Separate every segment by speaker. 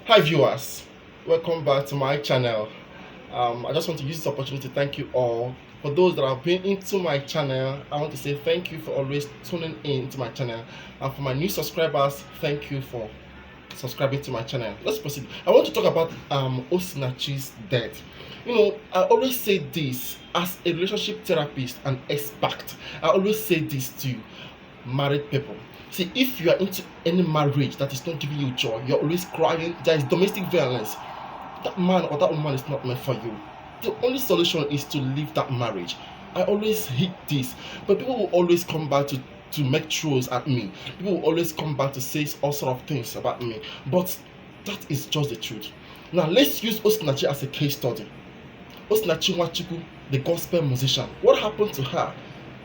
Speaker 1: Hi viewers, welcome back to my channel. I just want to use this opportunity to thank you all. For those that have been into my channel, I want to say thank you for always tuning in to my channel. And for my new subscribers, thank you for subscribing to my channel. Let's proceed. I want to talk about OSINACHI's death. I always say this as a relationship therapist and expert. I always say this to married people. See, if you are into any marriage that is not giving you joy, you're always crying, there is domestic violence, that man or that woman is not meant for you. The only solution is to leave that marriage. I always hate this, but people will always come back to make trolls at me. People will always come back to say all sort of things about me, but that is just the truth. Now let's use OSINACHI as a case study. OSINACHI NWACHUKWU, the gospel musician. What happened to her?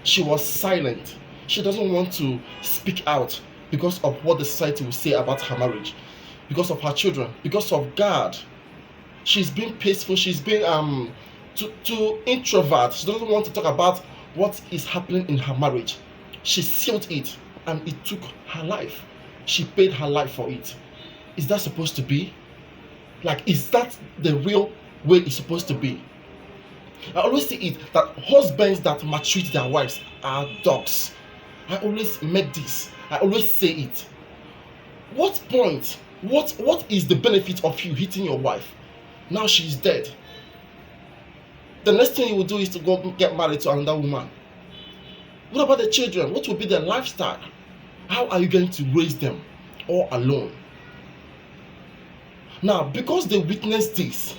Speaker 1: She was silent. She doesn't want to speak out because of what the society will say about her marriage, because of her children, because of God. She's been peaceful. She's been to introvert. She doesn't want to talk about what is happening in her marriage. She sealed it, and it took her life. She paid her life for it. Is that supposed to be? Like, is that the real way it's supposed to be? I always see it that husbands that maltreat their wives are dogs. I always make this. I always say it. What point? What is the benefit of you hitting your wife? Now she's dead. The next thing you will do is to go get married to another woman. What about the children? What will be their lifestyle? How are you going to raise them all alone? Now, because they witnessed this,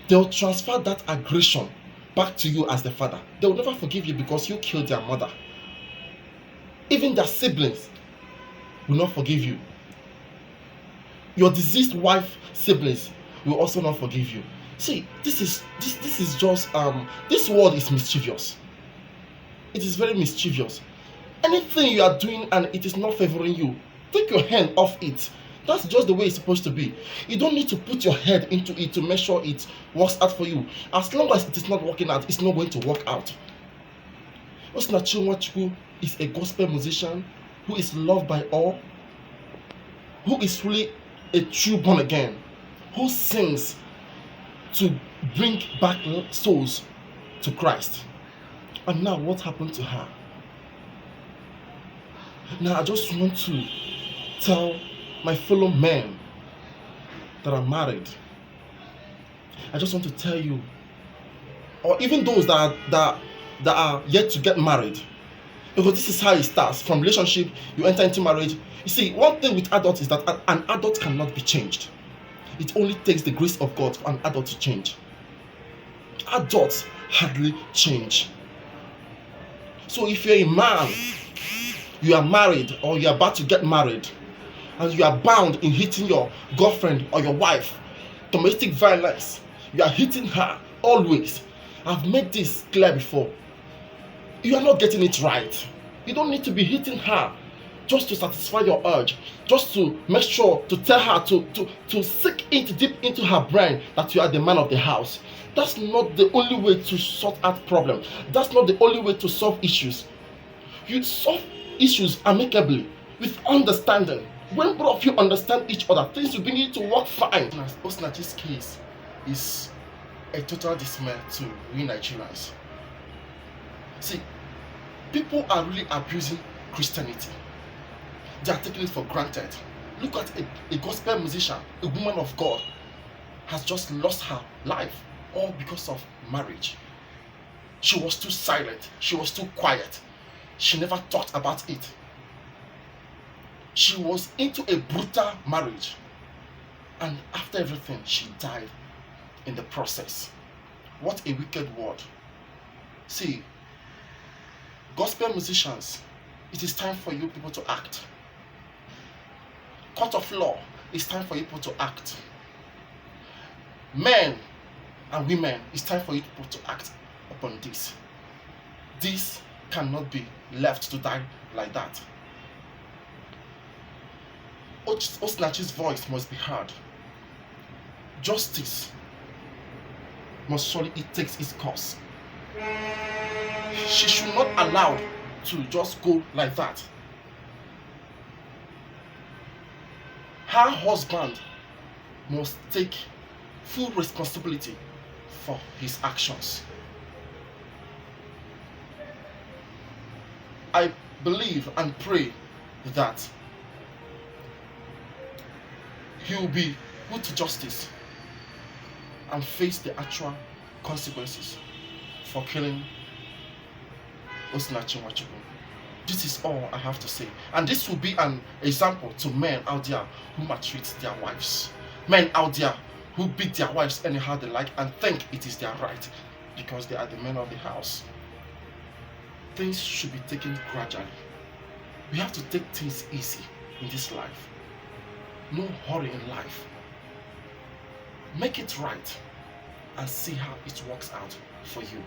Speaker 1: they'll transfer that aggression back to you as the father. They will never forgive you because you killed their mother. Even their siblings will not forgive you. Your deceased wife siblings will also not forgive you. See, this is just this world is mischievous. It is very mischievous. Anything you are doing and it is not favoring you, take your hand off it. That's just the way it's supposed to be. You don't need to put your head into it to make sure it works out for you. As long as it is not working out, it's not going to work out. OSINACHI NWACHUKWU is a gospel musician who is loved by all, who is really a true born again, who sings to bring back souls to Christ. And now what happened to her? Now I just want to tell my fellow men that are married, I just want to tell you, or even those that are yet to get married, because this is how it starts. From relationship, you enter into marriage. You see, one thing with adults is that an adult cannot be changed. It only takes the grace of God for an adult to change. Adults hardly change. So if you're a man, you are married or you're about to get married, and you are bound in hitting your girlfriend or your wife, domestic violence, you are hitting her always. I've made this clear before. You are not getting it right. You don't need to be hitting her just to satisfy your urge, just to make sure to tell her to sink it deep into her brain that you are the man of the house. That's not the only way to sort out problems. That's not the only way to solve issues. You solve issues amicably with understanding. When both of you understand each other, things will begin to work fine. OSINACHI's case is a total dismay to we Nigerians. See, people are really abusing Christianity. They are taking it for granted. Look at a gospel musician, a woman of God, has just lost her life all because of marriage. She was too silent. She was too quiet. She never talked about it. She was into a brutal marriage, and after everything, she died in the process. What a wicked word. See, gospel musicians, it is time for you people to act. Court of law, it's time for you people to act. Men and women, it's time for you people to act upon this. This cannot be left to die like that. OSINACHI's voice must be heard. Justice must surely it takes its course. She should not allow to just go like that. Her husband must take full responsibility for his actions. I believe and pray that he will be put to justice and face the actual consequences for killing OSINACHI NWACHUKWU. This is all I have to say. And this will be an example to men out there who maltreat their wives. Men out there who beat their wives anyhow they like and think it is their right because they are the men of the house. Things should be taken gradually. We have to take things easy in this life. No hurry in life. Make it right and see how it works out for you.